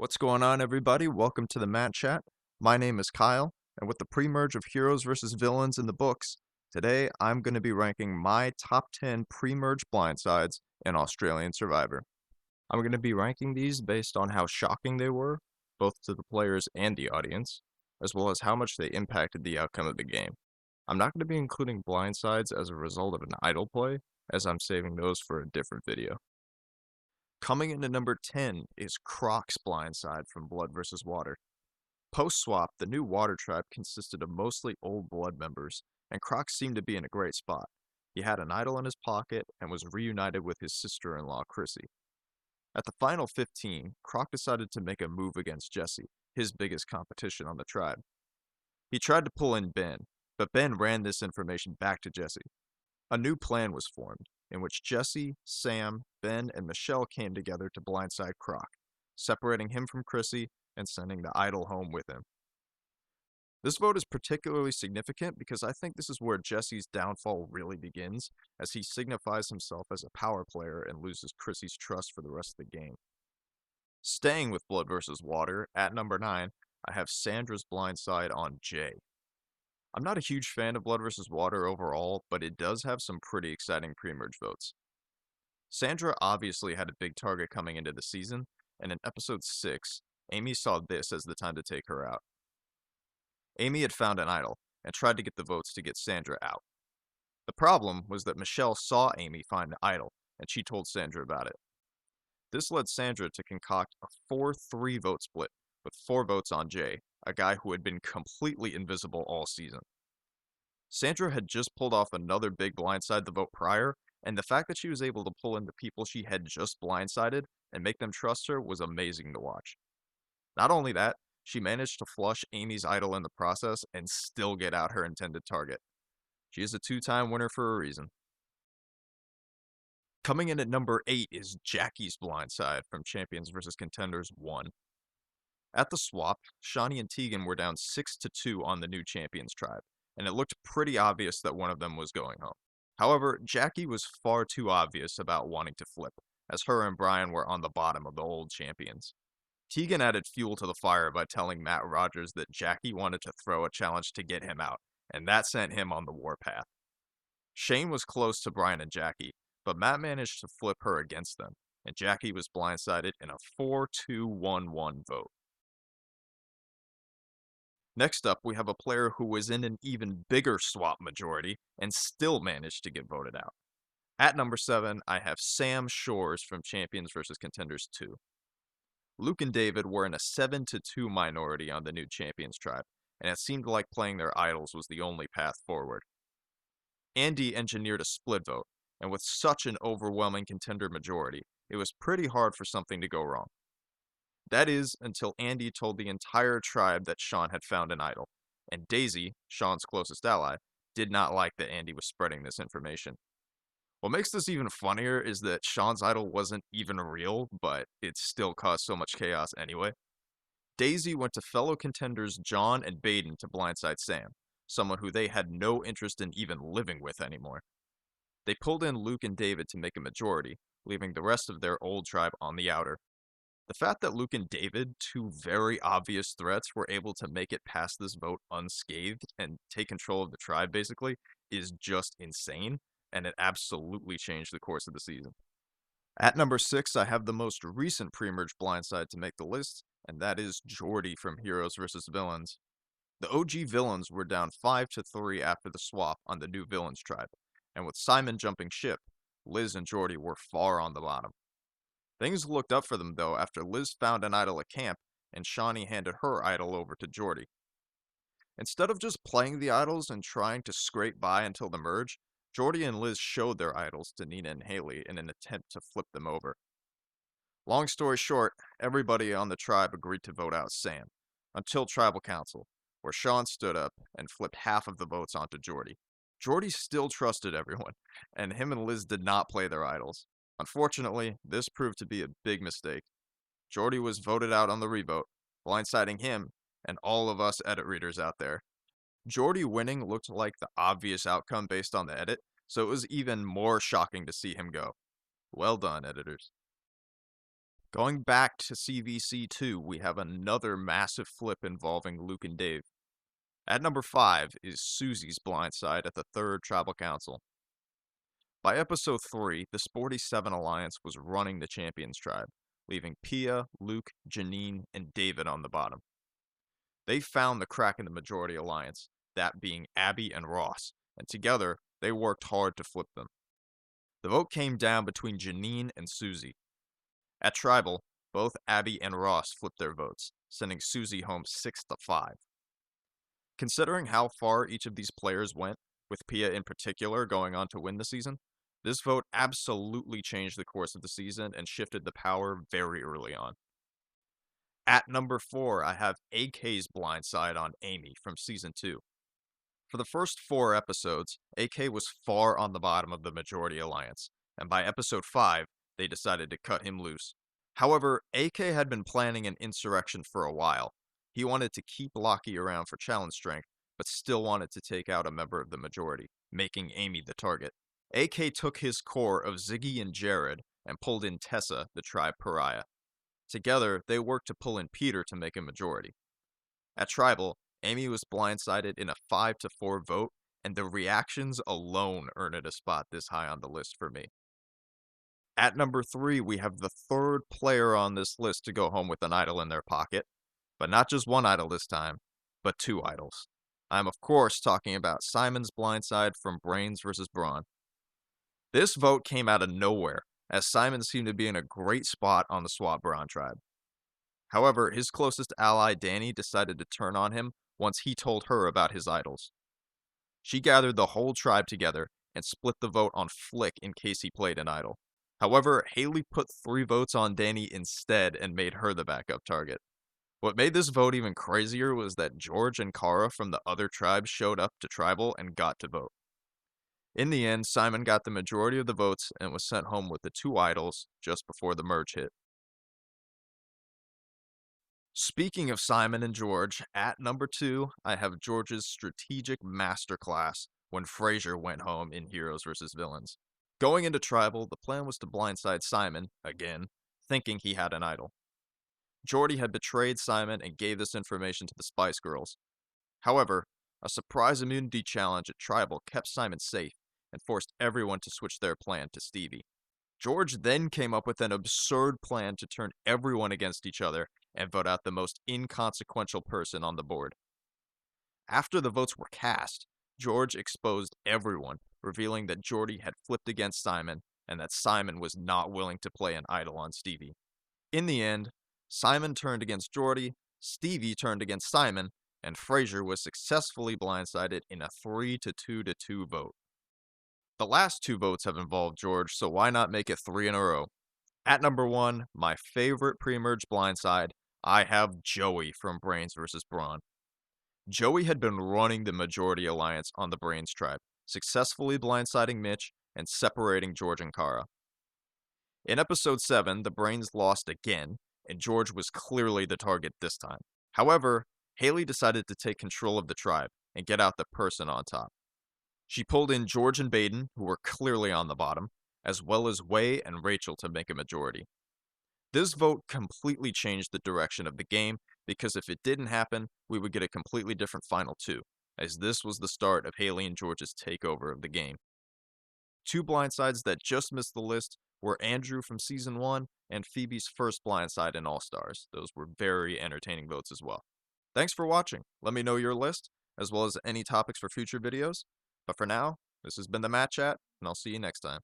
What's going on, everybody? Welcome to the Matt Chat. My name is Kyle, and with the pre-merge of heroes versus villains in the books, today I'm going to be ranking my top 10 pre-merge blindsides in Australian Survivor. I'm going to be ranking these based on how shocking they were, both to the players and the audience, as well as how much they impacted the outcome of the game. I'm not going to be including blindsides as a result of an idle play, as I'm saving those for a different video. Coming in at number 10 is Croc's blindside from Blood vs. Water. Post-swap, the new Water tribe consisted of mostly old Blood members, and Croc seemed to be in a great spot. He had an idol in his pocket and was reunited with his sister-in-law Chrissy. At the final 15, Croc decided to make a move against Jesse, his biggest competition on the tribe. He tried to pull in Ben, but Ben ran this information back to Jesse. A new plan was formed, in which Jesse, Sam, Ben, and Michelle came together to blindside Croc, separating him from Chrissy and sending the idol home with him. This vote is particularly significant because I think this is where Jesse's downfall really begins, as he signifies himself as a power player and loses Chrissy's trust for the rest of the game. Staying with Blood vs. Water, at number 9, I have Sandra's blindside on Jay. I'm not a huge fan of Blood vs. Water overall, but it does have some pretty exciting pre-merge votes. Sandra obviously had a big target coming into the season, and in episode 6, Amy saw this as the time to take her out. Amy had found an idol, and tried to get the votes to get Sandra out. The problem was that Michelle saw Amy find the idol, and she told Sandra about it. This led Sandra to concoct a 4-3 vote split, with 4 votes on Jay, a guy who had been completely invisible all season. Sandra had just pulled off another big blindside the vote prior, and the fact that she was able to pull in the people she had just blindsided and make them trust her was amazing to watch. Not only that, she managed to flush Amy's idol in the process and still get out her intended target. She is a 2-time winner for a reason. Coming in at number 8 is Jackie's blindside from Champions vs. Contenders 1. At the swap, Shawnee and Tegan were down 6-2 on the new Champions tribe, and it looked pretty obvious that one of them was going home. However, Jackie was far too obvious about wanting to flip, as her and Brian were on the bottom of the old Champions. Tegan added fuel to the fire by telling Matt Rogers that Jackie wanted to throw a challenge to get him out, and that sent him on the warpath. Shane was close to Brian and Jackie, but Matt managed to flip her against them, and Jackie was blindsided in a 4-2-1-1 vote. Next up, we have a player who was in an even bigger swap majority and still managed to get voted out. At number 7, I have Sam Shores from Champions vs. Contenders 2. Luke and David were in a 7-2 minority on the new Champions tribe, and it seemed like playing their idols was the only path forward. Andy engineered a split vote, and with such an overwhelming contender majority, it was pretty hard for something to go wrong. That is, until Andy told the entire tribe that Sean had found an idol, and Daisy, Sean's closest ally, did not like that Andy was spreading this information. What makes this even funnier is that Sean's idol wasn't even real, but it still caused so much chaos anyway. Daisy went to fellow contenders John and Baden to blindside Sam, someone who they had no interest in even living with anymore. They pulled in Luke and David to make a majority, leaving the rest of their old tribe on the outer. The fact that Luke and David, 2 very obvious threats, were able to make it past this vote unscathed and take control of the tribe basically is just insane, and it absolutely changed the course of the season. At number 6, I have the most recent pre-merge blindside to make the list, and that is Jordy from Heroes vs. Villains. The OG villains were down 5-3 after the swap on the new villains tribe, and with Simon jumping ship, Liz and Jordy were far on the bottom. Things looked up for them though after Liz found an idol at camp and Shawnee handed her idol over to Jordy. Instead of just playing the idols and trying to scrape by until the merge, Jordy and Liz showed their idols to Nina and Haley in an attempt to flip them over. Long story short, everybody on the tribe agreed to vote out Sam, until Tribal Council, where Sean stood up and flipped half of the votes onto Jordy. Jordy still trusted everyone, and him and Liz did not play their idols. Unfortunately, this proved to be a big mistake. Jordy was voted out on the revote, blindsiding him and all of us edit readers out there. Jordy winning looked like the obvious outcome based on the edit, so it was even more shocking to see him go. Well done, editors. Going back to CVC2, we have another massive flip involving Luke and Dave. At number 5 is Susie's blindside at the 3rd Tribal Council. By episode 3, the Sporty 7 Alliance was running the Champions tribe, leaving Pia, Luke, Janine, and David on the bottom. They found the crack in the Majority Alliance, that being Abby and Ross, and together, they worked hard to flip them. The vote came down between Janine and Susie. At Tribal, both Abby and Ross flipped their votes, sending Susie home 6-5. Considering how far each of these players went, with Pia in particular going on to win the season, this vote absolutely changed the course of the season and shifted the power very early on. At number 4, I have AK's blindside on Amy from Season 2. For the first 4 episodes, AK was far on the bottom of the Majority Alliance, and by episode 5, they decided to cut him loose. However, AK had been planning an insurrection for a while. He wanted to keep Lockie around for challenge strength, but still wanted to take out a member of the Majority, making Amy the target. AK took his core of Ziggy and Jared and pulled in Tessa, the tribe pariah. Together, they worked to pull in Peter to make a majority. At Tribal, Amy was blindsided in a 5-4 vote, and the reactions alone earned it a spot this high on the list for me. At number 3, we have the 3rd player on this list to go home with an idol in their pocket, but not just one idol this time, but 2 idols. I'm of course talking about Simon's blindside from Brains vs. Brawn. This vote came out of nowhere, as Simon seemed to be in a great spot on the SWAT Brawn tribe. However, his closest ally Danny decided to turn on him once he told her about his idols. She gathered the whole tribe together and split the vote on Flick in case he played an idol. However, Haley put 3 votes on Danny instead and made her the backup target. What made this vote even crazier was that George and Kara from the other tribes showed up to Tribal and got to vote. In the end, Simon got the majority of the votes and was sent home with the 2 idols just before the merge hit. Speaking of Simon and George, at number 2, I have George's strategic masterclass when Frasier went home in Heroes vs. Villains. Going into Tribal, the plan was to blindside Simon, again, thinking he had an idol. Jordy had betrayed Simon and gave this information to the Spice Girls. However, a surprise immunity challenge at Tribal kept Simon safe and forced everyone to switch their plan to Stevie. George then came up with an absurd plan to turn everyone against each other and vote out the most inconsequential person on the board. After the votes were cast, George exposed everyone, revealing that Jordy had flipped against Simon and that Simon was not willing to play an idol on Stevie. In the end, Simon turned against Jordy, Stevie turned against Simon, and Frasier was successfully blindsided in a 3-2 vote. The last 2 votes have involved George, so why not make it 3 in a row? At number 1, my favorite Premerge blindside, I have Joey from Brains vs. Brawn. Joey had been running the Majority Alliance on the Brains tribe, successfully blindsiding Mitch and separating George and Kara. In episode 7, the Brains lost again, and George was clearly the target this time. However, Haley decided to take control of the tribe and get out the person on top. She pulled in George and Baden, who were clearly on the bottom, as well as Way and Rachel to make a majority. This vote completely changed the direction of the game, because if it didn't happen, we would get a completely different final 2, as this was the start of Haley and George's takeover of the game. 2 blindsides that just missed the list were Andrew from Season 1 and Phoebe's first blindside in All-Stars. Those were very entertaining votes as well. Thanks for watching. Let me know your list, as well as any topics for future videos. But for now, this has been the Matt Chat, and I'll see you next time.